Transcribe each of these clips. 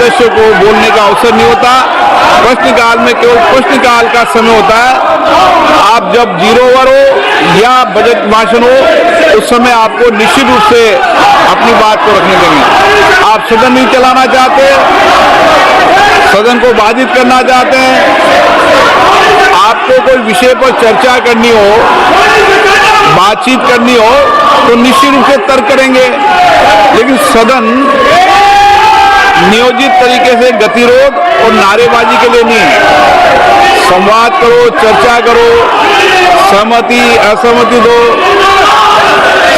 सदस्यों को बोलने का अवसर नहीं होता। प्रश्नकाल में केवल प्रश्नकाल का समय होता है। आप जब 0 ओवर हो या बजट भाषण हो उस समय आपको निश्चित रूप से अपनी बात को रखने देंगे। आप सदन नहीं चलाना चाहते, सदन को बाधित करना चाहते हैं, आपको कोई विषय पर चर्चा करनी हो, बातचीत करनी हो तो निश्चित रूप से तर्क करेंगे, लेकिन सदन नियोजित तरीके से गतिरोध और नारेबाजी के लिए नहीं। संवाद करो, चर्चा करो, सहमति असहमति दो,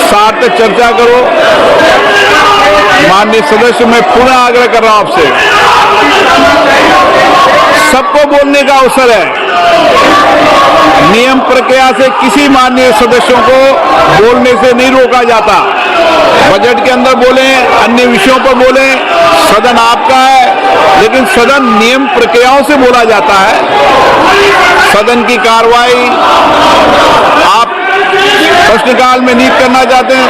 सार्थक चर्चा करो। माननीय सदस्य, मैं पुनः आग्रह कर रहा हूं आपसे, सबको बोलने का अवसर है। नियम प्रक्रिया से किसी माननीय सदस्यों को बोलने से नहीं रोका जाता। बजट के अंदर बोले, अन्य विषयों पर बोले, सदन आपका है, लेकिन सदन नियम प्रक्रियाओं से बोला जाता है। सदन की कार्रवाई आप प्रश्नकाल में नहीं करना चाहते हैं,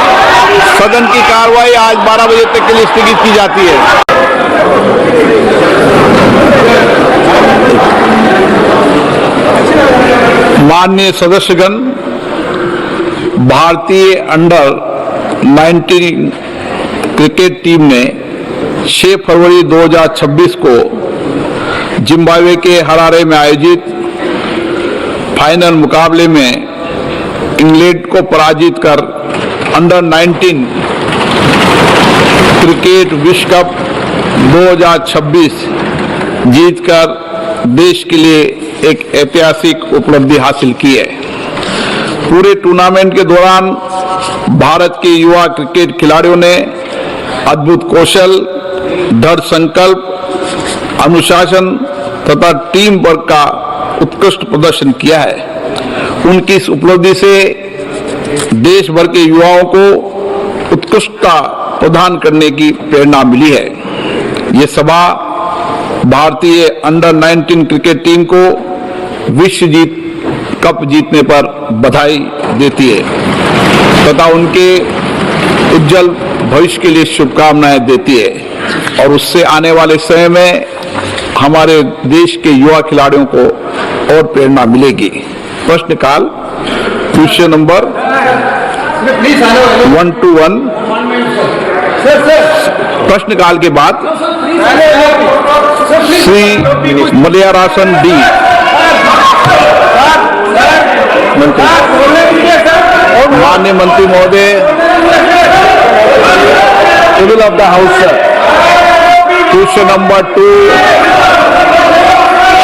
सदन की कार्रवाई आज 12 बजे तक के लिए स्थगित की जाती है। माननीय सदस्यगण, भारतीय अंडर-19 क्रिकेट टीम ने 6 फरवरी 2026 को जिम्बाब्वे के हरारे में आयोजित फाइनल मुकाबले में इंग्लैंड को पराजित कर अंडर-19 क्रिकेट विश्व कप 2026 जीतकर देश के लिए एक ऐतिहासिक उपलब्धि हासिल की है। पूरे टूर्नामेंट के दौरान भारत के युवा क्रिकेट खिलाड़ियों ने अद्भुत कौशल, दृढ़ संकल्प, अनुशासन तथा टीम वर्क का उत्कृष्ट प्रदर्शन किया है। उनकी इस उपलब्धि से देश भर के युवाओं को उत्कृष्टता प्रदान करने की प्रेरणा मिली है। ये सभा भारतीय अंडर-19 क्रिकेट टीम को विश्व कप जीतने पर बधाई देती है तथा उनके उज्जवल भविष्य के लिए शुभकामनाएं देती है और उससे आने वाले समय में हमारे देश के युवा खिलाड़ियों को और प्रेरणा मिलेगी। प्रश्नकाल क्वेश्चन नंबर 1 to 1। प्रश्नकाल के बाद श्री मलयारासन डी माननीय मंत्री महोदय, table of the house sir, question number 2।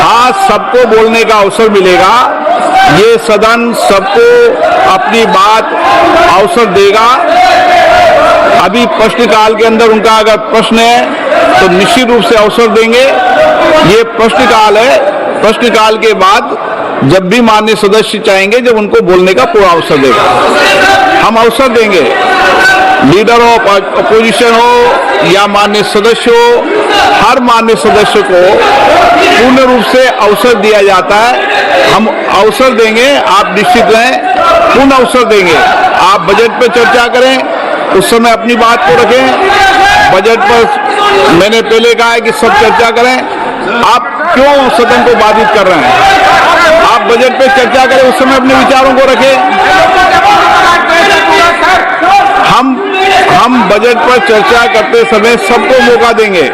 हाँ, सबको बोलने का अवसर मिलेगा। ये सदन सबको अपनी बात अवसर देगा। अभी प्रश्नकाल के अंदर उनका अगर प्रश्न है तो निश्चित रूप से अवसर देंगे। ये प्रश्नकाल है, प्रश्नकाल के बाद जब भी माननीय सदस्य चाहेंगे, जब उनको बोलने का पूरा अवसर देगा, हम अवसर देंगे। लीडर ऑफ अपोजिशन हो या माननीय सदस्य हो, हर माननीय सदस्य को पूर्ण रूप से अवसर दिया जाता है। हम अवसर देंगे, आप निश्चित रहें, पूर्ण अवसर देंगे। आप बजट पर चर्चा करें, उस समय अपनी बात को रखें। बजट पर मैंने पहले कहा है कि सब चर्चा करें। आप क्यों सदन को बाधित कर रहे हैं? आप बजट पे चर्चा करें, उस समय अपने विचारों को रखें। हम बजट पर चर्चा करते समय सबको मौका देंगे।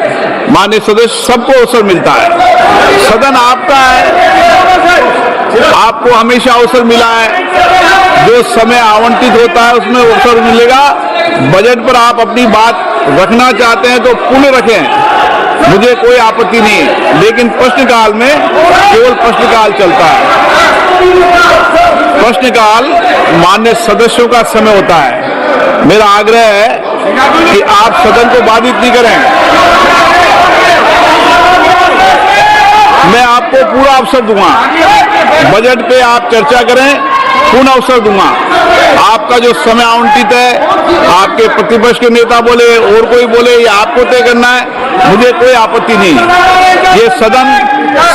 माननीय सदस्य, सबको अवसर मिलता है। सदन आपका है, आपको हमेशा अवसर मिला है। जो समय आवंटित होता है उसमें अवसर मिलेगा। बजट पर आप अपनी बात रखना चाहते हैं तो पूर्ण रखें, मुझे कोई आपत्ति नहीं है, लेकिन प्रश्नकाल में केवल प्रश्नकाल चलता है। प्रश्नकाल माननीय सदस्यों का समय होता है। मेरा आग्रह है कि आप सदन को बाधित नहीं करें। मैं आपको पूरा अवसर दूंगा, बजट पे आप चर्चा करें, पूर्ण अवसर दूंगा। आपका जो समय आवंटित है, आपके प्रतिपक्ष के नेता बोले और कोई बोले, ये आपको तय करना है, मुझे कोई आपत्ति नहीं है। ये सदन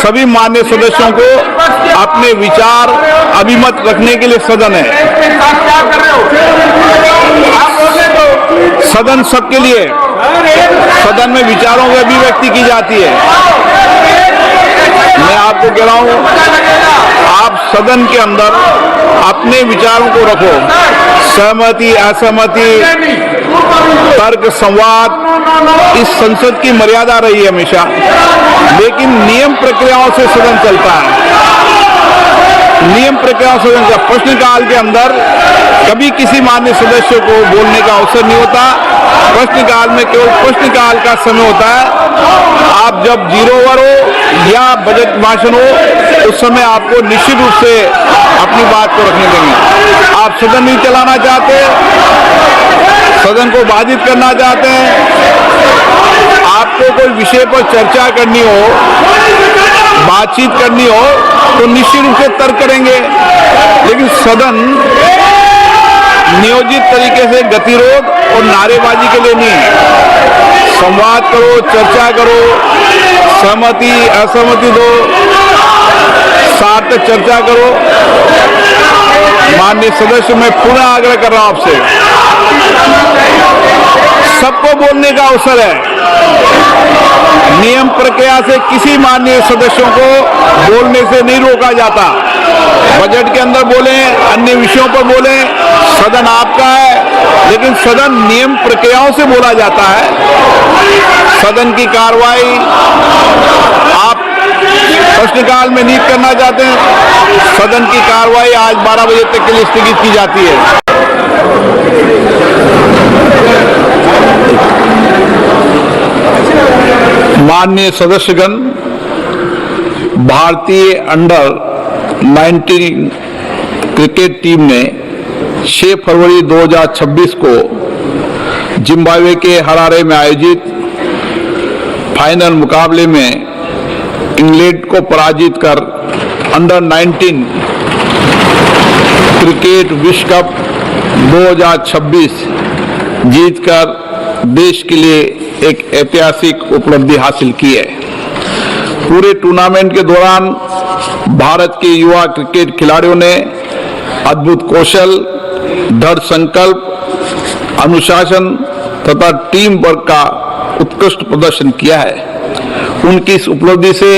सभी माननीय सदस्यों को अपने विचार अभिमत रखने के लिए सदन है। सदन सबके लिए, सदन में विचारों की अभिव्यक्ति की जाती है। मैं आपको कह रहा हूं, आप सदन के अंदर अपने विचारों को रखो। सहमति, असहमति, तर्क, संवाद, इस संसद की मर्यादा रही है हमेशा, लेकिन नियम प्रक्रियाओं से सदन चलता है। नियम प्रक्रियाओं से सदन का प्रश्नकाल के अंदर कभी किसी माननीय सदस्य को बोलने का अवसर नहीं होता। प्रश्नकाल में केवल प्रश्नकाल का समय होता है। आप जब जीरो ओवर हो या बजट भाषण हो, उस समय आपको निश्चित रूप से अपनी बात को रखने देंगे। आप सदन नहीं चलाना चाहते, सदन को बाधित करना चाहते हैं, आपको कोई विषय पर चर्चा करनी हो, बातचीत करनी हो, तो निश्चित रूप से तर्क करेंगे। लेकिन सदन नियोजित तरीके से गतिरोध और नारेबाजी के लिए नहीं। संवाद करो, चर्चा करो, सहमति असहमति दो, सार्थक चर्चा करो। माननीय सदस्य, मैं पुनः आग्रह कर रहा हूं आपसे, सबको बोलने का अवसर है। नियम प्रक्रिया से किसी माननीय सदस्यों को बोलने से नहीं रोका जाता। बजट के अंदर बोले, अन्य विषयों पर बोले, सदन आपका है, लेकिन सदन नियम प्रक्रियाओं से बोला जाता है। सदन की कार्रवाई आप प्रश्नकाल में नहीं करना चाहते हैं, सदन की कार्रवाई आज 12 बजे तक के लिए स्थगित की जाती है। माननीय सदस्यगण, भारतीय अंडर-19 क्रिकेट टीम ने 6 फरवरी 2026 को जिम्बाब्वे के हरारे में आयोजित फाइनल मुकाबले में इंग्लैंड को पराजित कर अंडर-19 क्रिकेट विश्व कप 2026 जीतकर देश के लिए एक ऐतिहासिक उपलब्धि हासिल की है। पूरे टूर्नामेंट के दौरान भारत के युवा क्रिकेट खिलाड़ियों ने अद्भुत कौशल, दृढ़ संकल्प, अनुशासन तथा टीम वर्क का उत्कृष्ट प्रदर्शन किया है। उनकी इस उपलब्धि से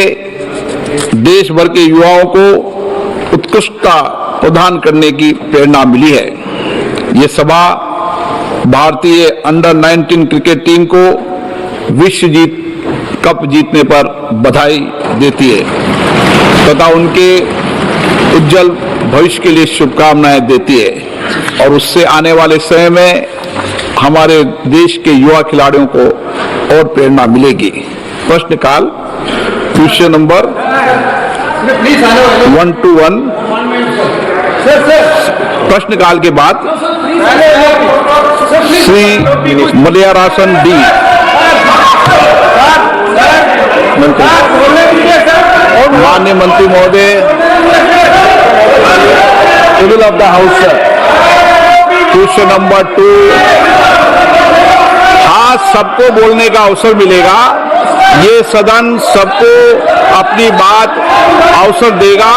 देश भर के युवाओं को उत्कृष्टता प्रदान करने की प्रेरणा मिली है। ये सभा भारतीय अंडर-19 क्रिकेट टीम को विश्व कप जीतने पर बधाई देती है तथा उनके उज्जवल भविष्य के लिए शुभकामनाएं देती है और उससे आने वाले समय में हमारे देश के युवा खिलाड़ियों को और प्रेरणा मिलेगी। प्रश्नकाल क्वेश्चन नंबर 1 to 1। प्रश्नकाल के बाद श्री मलयारासन डी माननीय मंत्री महोदय, table of the house sir, question number 2। हाँ, सबको बोलने का अवसर मिलेगा। ये सदन सबको अपनी बात अवसर देगा।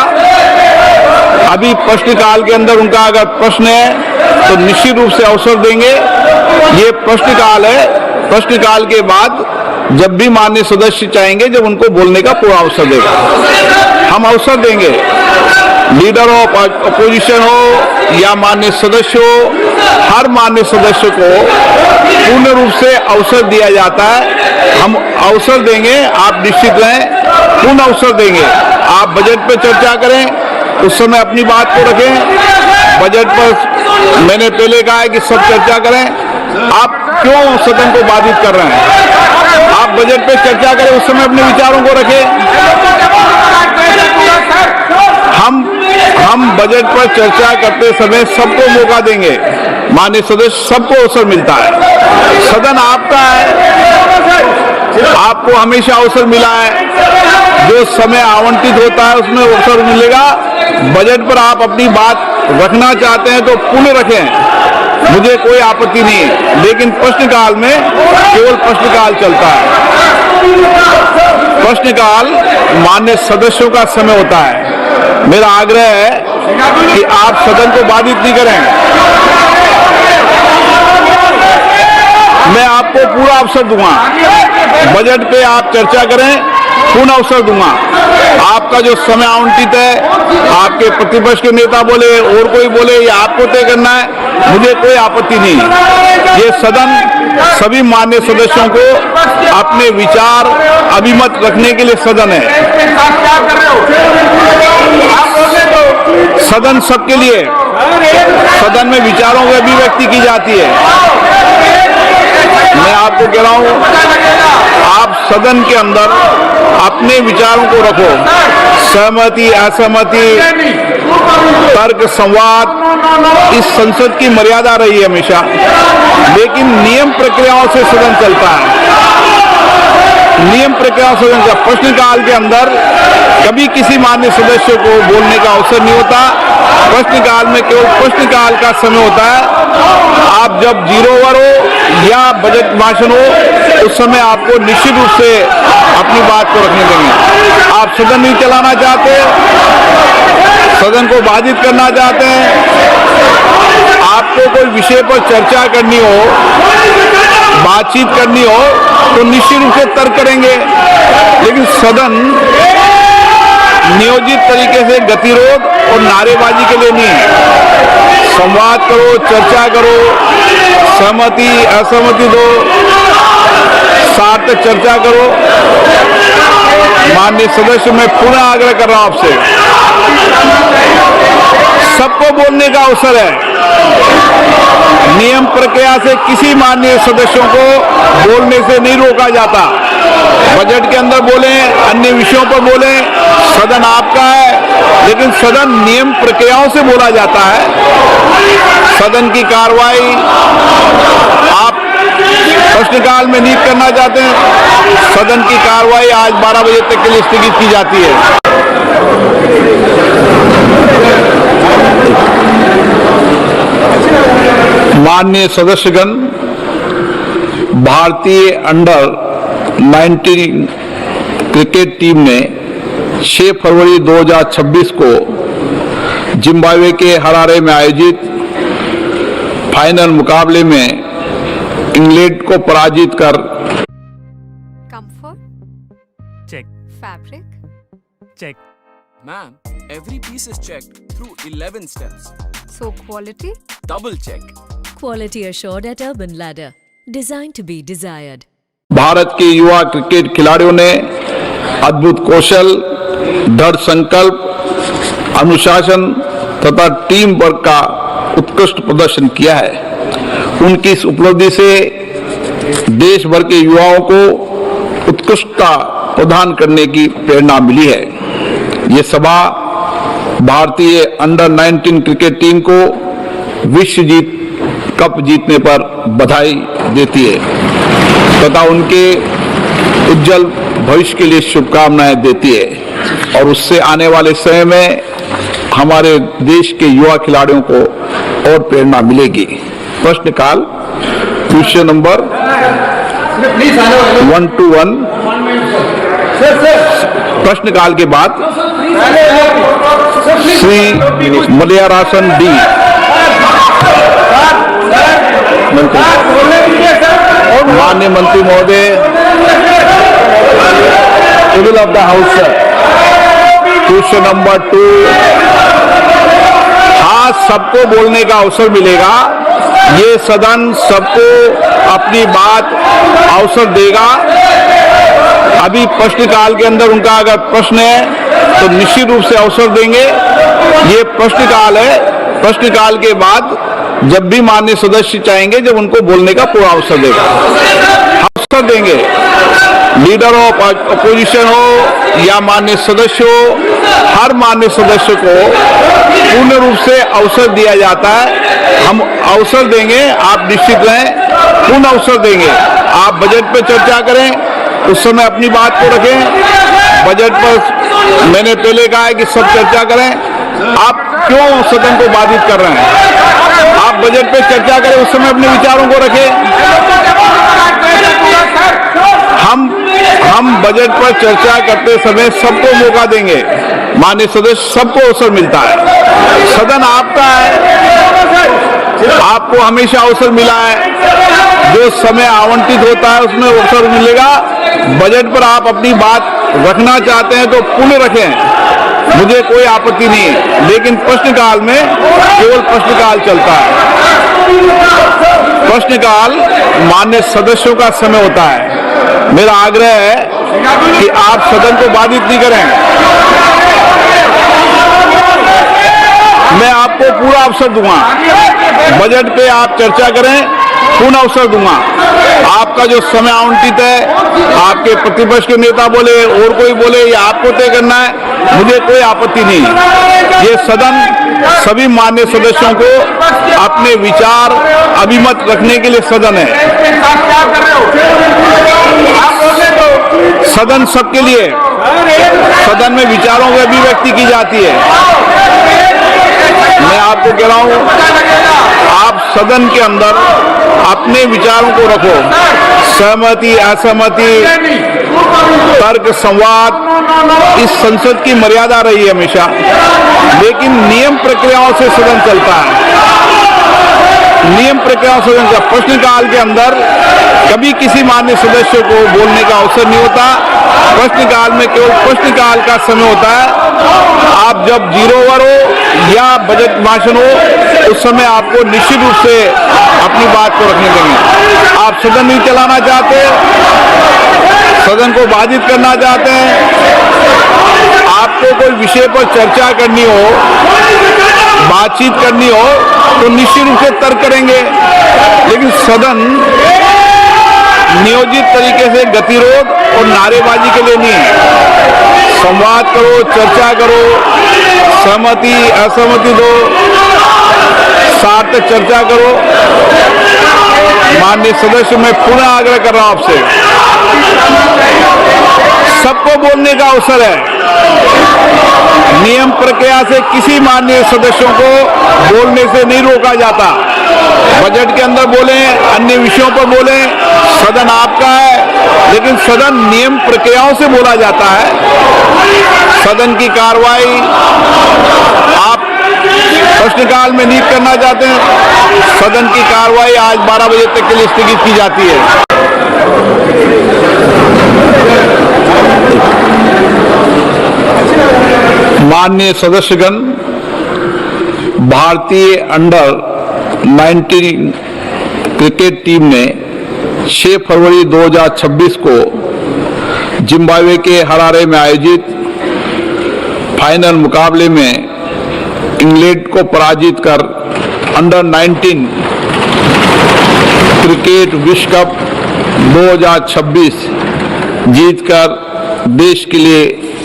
अभी प्रश्नकाल के अंदर उनका अगर प्रश्न है तो निश्चित रूप से अवसर देंगे। ये प्रश्नकाल है, प्रश्नकाल के बाद जब भी माननीय सदस्य चाहेंगे, जब उनको बोलने का पूरा अवसर देगा, हम अवसर देंगे। लीडर ऑफ अपोजिशन हो या माननीय सदस्य हो, हर माननीय सदस्य को पूर्ण रूप से अवसर दिया जाता है। हम अवसर देंगे, आप निश्चित रहें, पूर्ण अवसर देंगे। आप बजट पर चर्चा करें, उस समय अपनी बात को रखें। बजट पर मैंने पहले कहा है कि सब चर्चा करें। आप क्यों सदन को बाधित कर रहे हैं? आप बजट पे चर्चा करें, उस समय अपने विचारों को रखें। हम बजट पर चर्चा करते समय सबको मौका देंगे। माननीय सदस्य, सबको अवसर मिलता है। सदन आपका है, आपको हमेशा अवसर मिला है। जो समय आवंटित होता है उसमें अवसर मिलेगा। बजट पर आप अपनी बात रखना चाहते हैं तो पुनः रखें, मुझे कोई आपत्ति नहीं है, लेकिन प्रश्नकाल में केवल प्रश्नकाल चलता है। प्रश्नकाल माननीय सदस्यों का समय होता है। मेरा आग्रह है कि आप सदन को बाधित नहीं करें। मैं आपको पूरा अवसर दूंगा, बजट पे आप चर्चा करें, पूर्ण अवसर दूंगा। आपका जो समय आवंटित है, आपके प्रतिपक्ष के नेता बोले और कोई बोले, ये आपको तय करना है, मुझे कोई आपत्ति नहीं है। ये सदन सभी माननीय सदस्यों को अपने विचार अभिमत रखने के लिए सदन है। सदन सबके लिए, सदन में विचारों की अभिव्यक्ति की जाती है। मैं आपको कह रहा हूं, आप सदन के अंदर अपने विचारों को रखो, सहमति असहमति तर्क संवाद, इस संसद की मर्यादा रही है हमेशा, लेकिन नियम प्रक्रियाओं से सदन चलता है। नियम प्रक्रियाओं से सदन का प्रश्नकाल के अंदर कभी किसी माननीय सदस्य को बोलने का अवसर नहीं होता। प्रश्नकाल में केवल प्रश्नकाल का समय होता है। आप जब 0 ओवर हो या बजट भाषण हो, उस समय आपको निश्चित रूप से अपनी बात को रखने देंगे। आप सदन नहीं चलाना चाहते, सदन को बाधित करना चाहते हैं, आपको कोई विषय पर चर्चा करनी हो, बातचीत करनी हो, तो निश्चित रूप से तर्क करेंगे, लेकिन सदन नियोजित तरीके से गतिरोध और नारेबाजी के लिए नहीं है। संवाद करो, चर्चा करो, सहमति असहमति दो, सार्थक चर्चा करो। माननीय सदस्य, मैं पुनः आग्रह कर रहा हूं आपसे, सबको बोलने का अवसर है। नियम प्रक्रिया से किसी माननीय सदस्यों को बोलने से नहीं रोका जाता। बजट के अंदर बोले, अन्य विषयों पर बोले, सदन आपका है, लेकिन सदन नियम प्रक्रियाओं से बोला जाता है। सदन की कार्रवाई आप प्रश्नकाल में नहीं करना चाहते हैं, सदन की कार्रवाई आज 12 बजे तक के लिए स्थगित की जाती है। माननीय सदस्यगण, भारतीय अंडर 19 क्रिकेट टीम ने 6 फरवरी 2026 को जिम्बाब्वे के हरारे में आयोजित फाइनल मुकाबले में इंग्लैंड को पराजित कर Comfort? Check. Fabric? Check. Ma'am, every piece is checked through 11 steps. So quality? Double check. Quality assured at Urban Ladder. Designed to be desired. Bharat के युवा क्रिकेट खिलाड़ियों ने अद्भुत कौशल, दृढ़ संकल्प, अनुशासन तथा टीम वर्क का उत्कृष्ट प्रदर्शन किया है। उनकी इस उपलब्धि से देश भर के युवाओं को उत्कृष्टता प्रदान करने की प्रेरणा मिली है। ये सभा भारतीय अंडर 19 क्रिकेट टीम को विश्व कप जीतने पर बधाई देती है तथा उनके उज्जवल भविष्य के लिए शुभकामनाएं देती है, और उससे आने वाले समय में हमारे देश के युवा खिलाड़ियों को और प्रेरणा मिलेगी। प्रश्नकाल क्वेश्चन नंबर 1 to 1। प्रश्नकाल के बाद श्री मलयारासन डी माननीय मंत्री महोदय, table of the house sir, question number 2। हाँ, सबको बोलने का अवसर मिलेगा। ये सदन सबको अपनी बात अवसर देगा। अभी प्रश्नकाल के अंदर उनका अगर प्रश्न है तो निश्चित रूप से अवसर देंगे। ये प्रश्नकाल है, प्रश्नकाल के बाद जब भी माननीय सदस्य चाहेंगे, जब उनको बोलने का पूरा अवसर देगा, अवसर देंगे। लीडर ऑफ अपोजिशन हो या माननीय सदस्य हो, हर माननीय सदस्य को पूर्ण रूप से अवसर दिया जाता है। हम अवसर देंगे, आप निश्चित रहें, पूर्ण अवसर देंगे। आप बजट पे चर्चा करें, उस समय अपनी बात को रखें। बजट पर मैंने पहले कहा है कि सब चर्चा करें। आप क्यों सदन को बाधित कर रहे हैं? आप बजट पे चर्चा करें, उस समय अपने विचारों को रखें। हम बजट पर चर्चा करते समय सबको मौका देंगे। माननीय सदस्य, सबको अवसर मिलता है। सदन आपका है, आपको हमेशा अवसर मिला है। जो समय आवंटित होता है उसमें अवसर मिलेगा। बजट पर आप अपनी बात रखना चाहते हैं तो पूर्ण रखें, मुझे कोई आपत्ति नहीं है, लेकिन प्रश्नकाल में केवल प्रश्नकाल चलता है। प्रश्नकाल मान्य सदस्यों का समय होता है। मेरा आग्रह है कि आप सदन को बाधित नहीं करें। मैं आपको पूरा अवसर दूंगा, बजट पे आप चर्चा करें, पूर्ण अवसर दूंगा। आपका जो समय आवंटित है, आपके प्रतिपक्ष के नेता बोले और कोई बोले, ये आपको तय करना है, मुझे कोई आपत्ति नहीं। ये सदन सभी मान्य सदस्यों को अपने विचार अभिमत रखने के लिए सदन है। सदन सबके लिए, सदन में विचारों की अभिव्यक्ति की जाती है। मैं आपको कह रहा हूं, आप सदन के अंदर अपने विचारों को रखो। सहमति, असहमति, तर्क, संवाद, इस संसद की मर्यादा रही है हमेशा, लेकिन नियम प्रक्रियाओं से सदन चलता है। नियम प्रक्रियाओं से सदन का प्रश्नकाल के अंदर कभी किसी मान्य सदस्य को बोलने का अवसर नहीं होता। प्रश्नकाल में केवल प्रश्नकाल का समय होता है। आप जब 0 ओवर हो या बजट भाषण हो, उस समय आपको निश्चित रूप से अपनी बात को रखने देंगे। आप सदन नहीं चलाना चाहते, सदन को बाधित करना चाहते हैं, आपको कोई विषय पर चर्चा करनी हो, बातचीत करनी हो, तो निश्चित रूप से तर्क करेंगे, लेकिन सदन नियोजित तरीके से गतिरोध और नारेबाजी के लिए नहीं है। संवाद करो, चर्चा करो, सहमति असहमति दो, सार्थक चर्चा करो। माननीय सदस्य, मैं पुनः आग्रह कर रहा हूं आपसे, सबको बोलने का अवसर है। नियम प्रक्रिया से किसी माननीय सदस्यों को बोलने से नहीं रोका जाता। बजट के अंदर बोले, अन्य विषयों पर बोले, सदन आपका है, लेकिन सदन नियम प्रक्रियाओं से बोला जाता है। सदन की कार्रवाई आप प्रश्नकाल में नहीं करना चाहते हैं, सदन की कार्रवाई आज 12 बजे तक के लिए स्थगित की जाती है। माननीय सदस्यगण, भारतीय अंडर 19 क्रिकेट टीम ने 6 फरवरी 2026 को जिम्बाब्वे के हरारे में आयोजित फाइनल मुकाबले में इंग्लैंड को पराजित कर अंडर 19 क्रिकेट विश्व कप 2026 जीतकर देश के लिए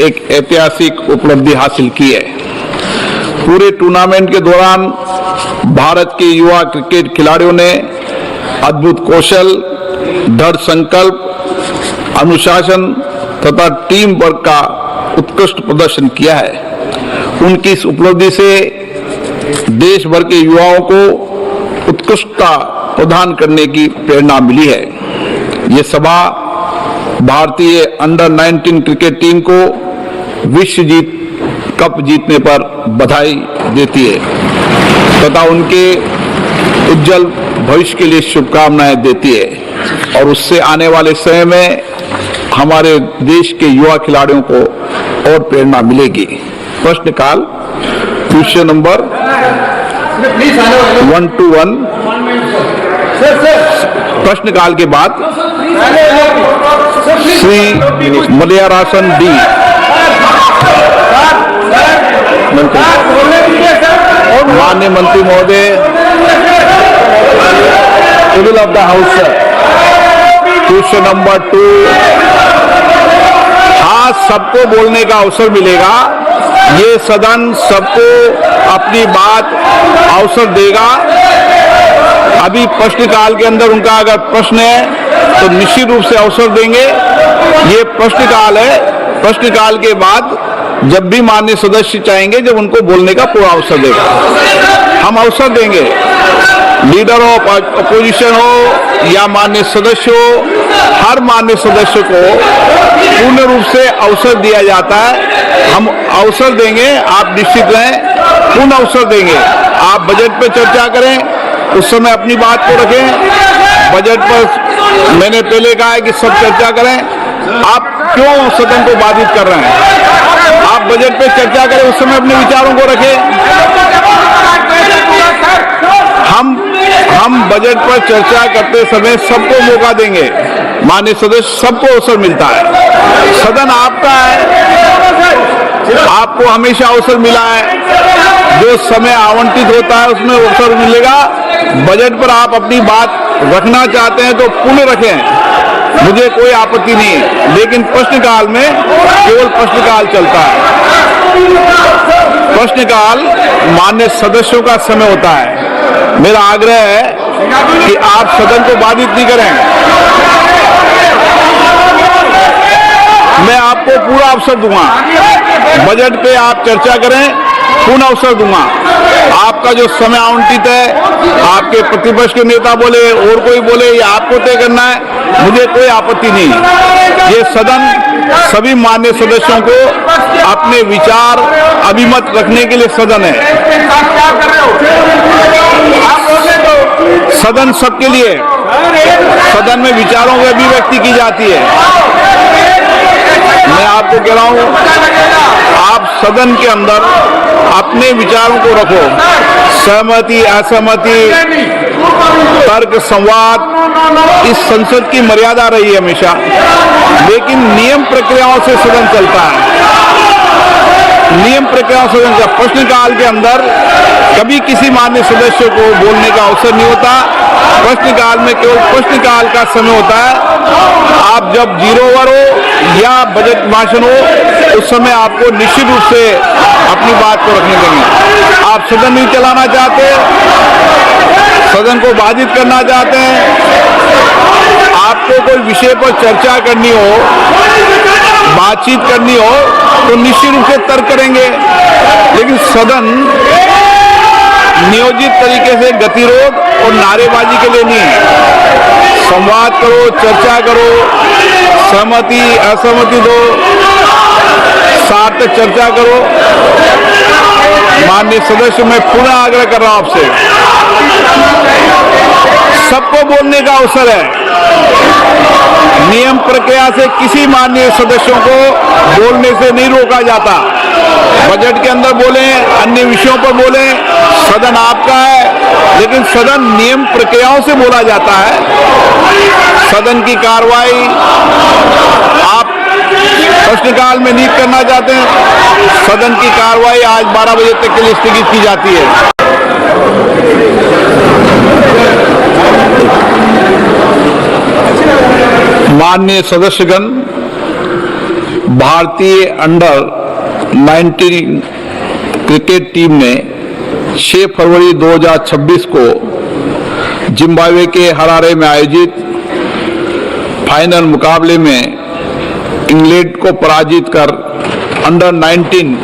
एक ऐतिहासिक उपलब्धि हासिल की है। पूरे टूर्नामेंट के दौरान भारत के युवा क्रिकेट खिलाड़ियों ने अद्भुत कौशल, दृढ़ संकल्प, अनुशासन तथा टीम वर्क का उत्कृष्ट प्रदर्शन किया है। उनकी इस उपलब्धि से देश भर के युवाओं को उत्कृष्टता प्रदान करने की प्रेरणा मिली है। ये सभा भारतीय अंडर 19 क्रिकेट टीम को विश्व कप जीतने पर बधाई देती है तथा उनके उज्जवल भविष्य के लिए शुभकामनाएं देती है, और उससे आने वाले समय में हमारे देश के युवा खिलाड़ियों को और प्रेरणा मिलेगी। प्रश्नकाल क्वेश्चन नंबर 1 to 1। प्रश्नकाल के बाद श्री मलयारासन डी माननीय मंत्री महोदय, table of the house sir, question number 2। हाँ, सबको बोलने का अवसर मिलेगा। ये सदन सबको अपनी बात अवसर देगा। अभी प्रश्नकाल के अंदर उनका अगर प्रश्न है तो निश्चित रूप से अवसर देंगे। ये प्रश्नकाल है, प्रश्नकाल के बाद जब भी माननीय सदस्य चाहेंगे, जब उनको बोलने का पूरा अवसर देगा, हम अवसर देंगे। लीडर हो, अपोजिशन हो या माननीय सदस्य हो, हर माननीय सदस्य को पूर्ण रूप से अवसर दिया जाता है। हम अवसर देंगे, आप निश्चित रहें, पूर्ण अवसर देंगे। आप बजट पे चर्चा करें, उस समय अपनी बात को रखें। बजट पर मैंने पहले कहा है कि सब चर्चा करें। आप क्यों सदन को बाधित कर रहे हैं? आप बजट पे चर्चा करें, उस समय अपने विचारों को रखें। हम बजट पर चर्चा करते समय सबको मौका देंगे, माननीय सदस्य, सबको अवसर मिलता है। सदन आपका है, आपको हमेशा अवसर मिला है। जो समय आवंटित होता है उसमें अवसर मिलेगा। बजट पर आप अपनी बात रखना चाहते हैं तो पुनः रखें, मुझे कोई आपत्ति नहीं है, लेकिन प्रश्नकाल में केवल प्रश्नकाल चलता है। प्रश्नकाल माननीय सदस्यों का समय होता है। मेरा आग्रह है कि आप सदन को बाधित नहीं करें। मैं आपको पूरा अवसर दूंगा, बजट पे आप चर्चा करें, पूर्ण अवसर दूंगा। आपका जो समय आवंटित है, आपके प्रतिपक्ष के नेता बोले और कोई बोले, ये आपको तय करना है, मुझे कोई आपत्ति नहीं। ये सदन सभी माननीय सदस्यों को अपने विचार अभिमत रखने के लिए सदन है। सदन सबके लिए, सदन में विचारों की अभिव्यक्ति की जाती है। मैं आपको कह रहा हूं, आप सदन के अंदर अपने विचारों को रखो। सहमति, असहमति, तर्क, संवाद, इस संसद की मर्यादा रही है हमेशा, लेकिन नियम प्रक्रियाओं से सदन चलता है। नियम प्रक्रियाओं से सदन, प्रश्नकाल के अंदर कभी किसी माननीय सदस्य को बोलने का अवसर नहीं होता। प्रश्नकाल में केवल प्रश्नकाल का समय होता है। आप जब जीरो ओवर हो या बजट भाषण हो, उस समय आपको निश्चित रूप से अपनी बात को रखने देंगे। आप सदन नहीं चलाना चाहते, सदन को बाधित करना चाहते हैं, आपको कोई विषय पर चर्चा करनी हो, बातचीत करनी हो, तो निश्चित रूप से तर्क करेंगे, लेकिन सदन नियोजित तरीके से गतिरोध और नारेबाजी के लिए नहीं है। संवाद करो, चर्चा करो, सहमति असहमति दो, सार्थक चर्चा करो। माननीय सदस्य, मैं पुनः आग्रह कर रहा हूं आपसे, सबको बोलने का अवसर है। नियम प्रक्रिया से किसी माननीय सदस्यों को बोलने से नहीं रोका जाता। बजट के अंदर बोले, अन्य विषयों पर बोले, सदन आपका है, लेकिन सदन नियम प्रक्रियाओं से बोला जाता है। सदन की कार्रवाई आप प्रश्नकाल में नहीं करना चाहते हैं, सदन की कार्रवाई आज 12 बजे तक के लिए स्थगित की जाती है। माननीय सदस्यगण, भारतीय अंडर 19 क्रिकेट टीम ने 6 फरवरी 2026 को जिम्बाब्वे के हरारे में आयोजित फाइनल मुकाबले में इंग्लैंड को पराजित कर अंडर 19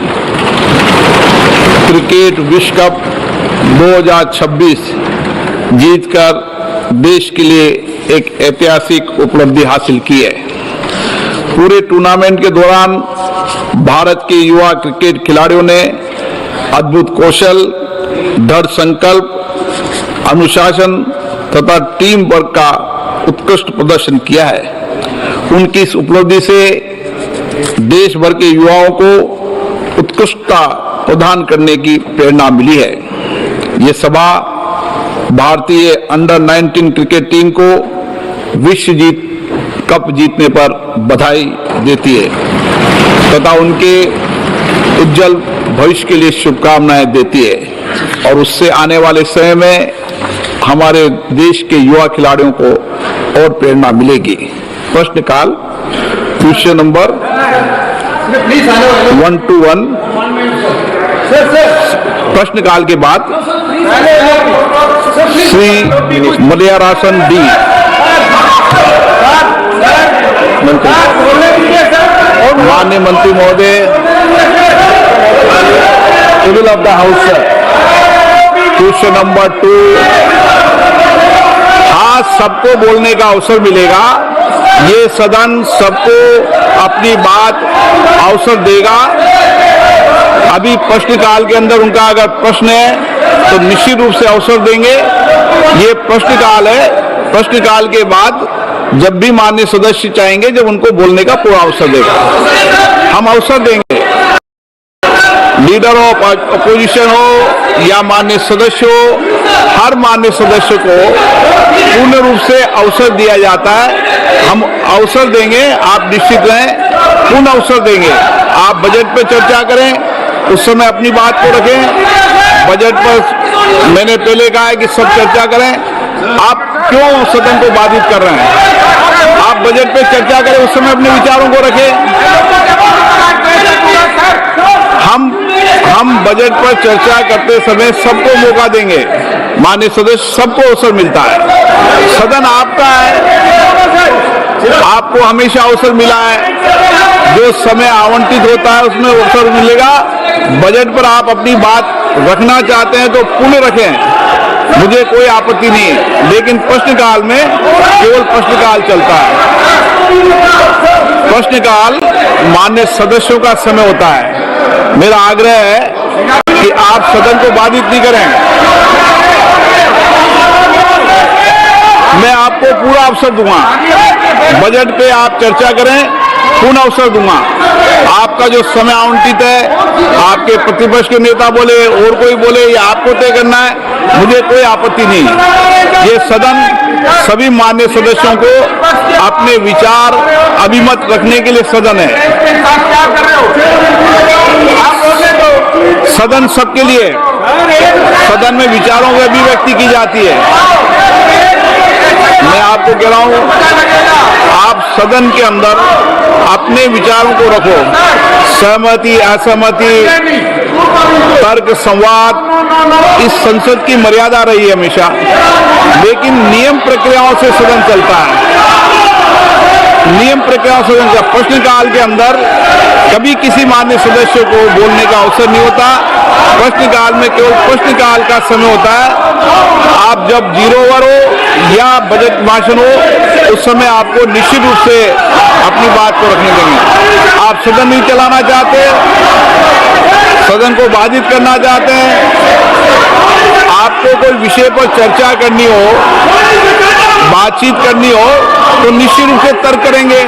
क्रिकेट विश्व कप 2026 जीतकर देश के लिए एक ऐतिहासिक उपलब्धि हासिल की है। पूरे टूर्नामेंट के दौरान भारत के युवा क्रिकेट खिलाड़ियों ने अद्भुत कौशल, दृढ़ संकल्प, अनुशासन तथा टीम वर्क का उत्कृष्ट प्रदर्शन किया है। उनकी इस उपलब्धि से देश भर के युवाओं को उत्कृष्टता प्रदान करने की प्रेरणा मिली है। ये सभा भारतीय अंडर 19 क्रिकेट टीम को विश्व कप जीतने पर बधाई देती है तथा उनके उज्जवल भविष्य के लिए शुभकामनाएं देती है, और उससे आने वाले समय में हमारे देश के युवा खिलाड़ियों को और प्रेरणा मिलेगी। प्रश्नकाल, क्वेश्चन नंबर 121। प्रश्नकाल के बाद श्री मलयारासन डी माननीय मंत्री महोदय, table of the house sir, question number 2। हाँ, सबको बोलने का अवसर मिलेगा। ये सदन सबको अपनी बात अवसर देगा। अभी प्रश्नकाल के अंदर उनका अगर प्रश्न है तो निश्चित रूप से अवसर देंगे। ये प्रश्नकाल है, प्रश्नकाल के बाद जब भी माननीय सदस्य चाहेंगे, जब उनको बोलने का पूरा अवसर देगा, हम अवसर देंगे। लीडर हो, अपोजिशन हो या माननीय सदस्य हो, हर माननीय सदस्य को पूर्ण रूप से अवसर दिया जाता है। हम अवसर देंगे, आप निश्चित रहें, पूर्ण अवसर देंगे। आप बजट पर चर्चा करें, उस समय अपनी बात को रखें। बजट पर मैंने पहले कहा है कि सब चर्चा करें। आप क्यों सदन को बाधित कर रहे हैं? आप बजट पे चर्चा करें, उस समय अपने विचारों को रखें। हम बजट पर चर्चा करते समय सबको मौका देंगे, माननीय सदस्य, सबको अवसर मिलता है। सदन आपका है, आपको हमेशा अवसर मिला है। जो समय आवंटित होता है उसमें अवसर मिलेगा। बजट पर आप अपनी बात रखना चाहते हैं तो पूर्ण रखें, मुझे कोई आपत्ति नहीं है, लेकिन प्रश्नकाल में केवल प्रश्नकाल चलता है। प्रश्नकाल माननीय सदस्यों का समय होता है। मेरा आग्रह है कि आप सदन को बाधित नहीं करें। मैं आपको पूरा अवसर दूंगा, बजट पे आप चर्चा करें, पूर्ण अवसर दूंगा। आपका जो समय आवंटित है, आपके प्रतिपक्ष के नेता बोले और कोई बोले, ये आपको तय करना है, मुझे कोई आपत्ति नहीं। ये सदन सभी माननीय सदस्यों को अपने विचार अभिमत रखने के लिए सदन है। सदन सबके लिए, सदन में विचारों की अभिव्यक्ति की जाती है। मैं आपको कह रहा हूं, आप सदन के अंदर अपने विचारों को रखो। सहमति, असहमति, तर्क, संवाद, इस संसद की मर्यादा रही है हमेशा, लेकिन नियम प्रक्रियाओं से सदन चलता है। नियम प्रक्रियाओं से सदन का प्रश्नकाल के अंदर कभी किसी माननीय सदस्य को बोलने का अवसर नहीं होता। प्रश्नकाल में केवल प्रश्नकाल का समय होता है। आप जब 0 ओवर हो या बजट भाषण हो, उस समय आपको निश्चित रूप से अपनी बात को रखने देंगे। आप सदन नहीं चलाना चाहते, सदन को बाधित करना चाहते हैं, आपको कोई विषय पर चर्चा करनी हो, बातचीत करनी हो, तो निश्चित रूप से तर्क करेंगे,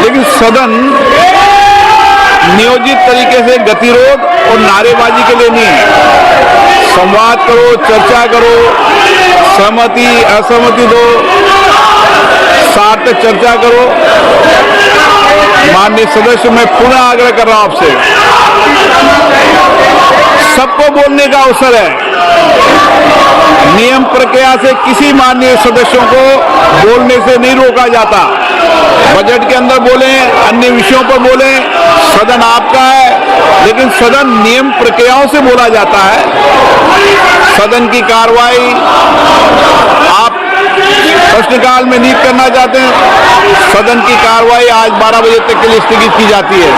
लेकिन सदन नियोजित तरीके से गतिरोध और नारेबाजी के लिए नहीं है। संवाद करो, चर्चा करो, सहमति असहमति दो, सार्थक चर्चा करो। माननीय सदस्य, मैं पुनः आग्रह कर रहा हूं आपसे, सबको बोलने का अवसर है। नियम प्रक्रिया से किसी माननीय सदस्यों को बोलने से नहीं रोका जाता। बजट के अंदर बोले, अन्य विषयों पर बोले, सदन आपका है, लेकिन सदन नियम प्रक्रियाओं से बोला जाता है। सदन की कार्रवाई आप प्रश्नकाल में नहीं करना चाहते हैं, सदन की कार्रवाई आज 12 बजे तक के लिए स्थगित की जाती है।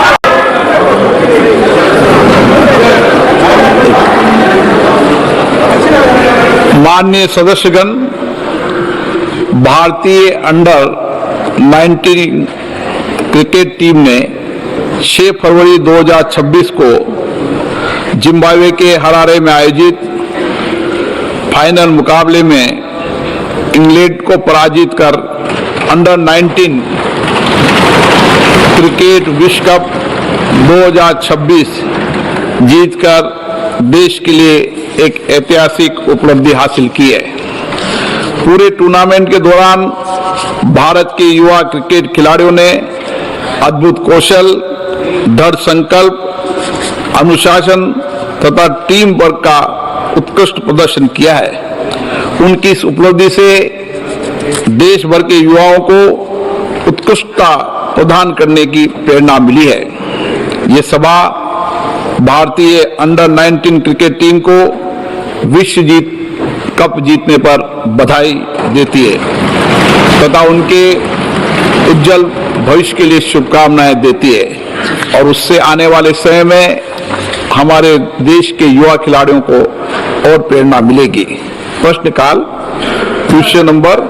माननीय सदस्यगण, भारतीय अंडर 19 क्रिकेट टीम ने 6 फरवरी 2026 को जिम्बाब्वे के हरारे में आयोजित फाइनल मुकाबले में इंग्लैंड को पराजित कर अंडर 19 क्रिकेट विश्व कप 2026 जीतकर देश के लिए एक ऐतिहासिक उपलब्धि हासिल की है। पूरे टूर्नामेंट के दौरान भारत के युवा क्रिकेट खिलाड़ियों ने अद्भुत कौशल, दृढ़ संकल्प, अनुशासन तथा टीम वर्क का उत्कृष्ट प्रदर्शन किया है। उनकी इस उपलब्धि से देश भर के युवाओं को उत्कृष्टता प्रदान करने की प्रेरणा मिली है। ये सभा भारतीय अंडर 19 क्रिकेट टीम को विश्व कप जीतने पर बधाई देती है तथा उनके उज्जवल भविष्य के लिए शुभकामनाएं देती है, और उससे आने वाले समय में हमारे देश के युवा खिलाड़ियों को और प्रेरणा मिलेगी। प्रश्नकाल, क्वेश्चन नंबर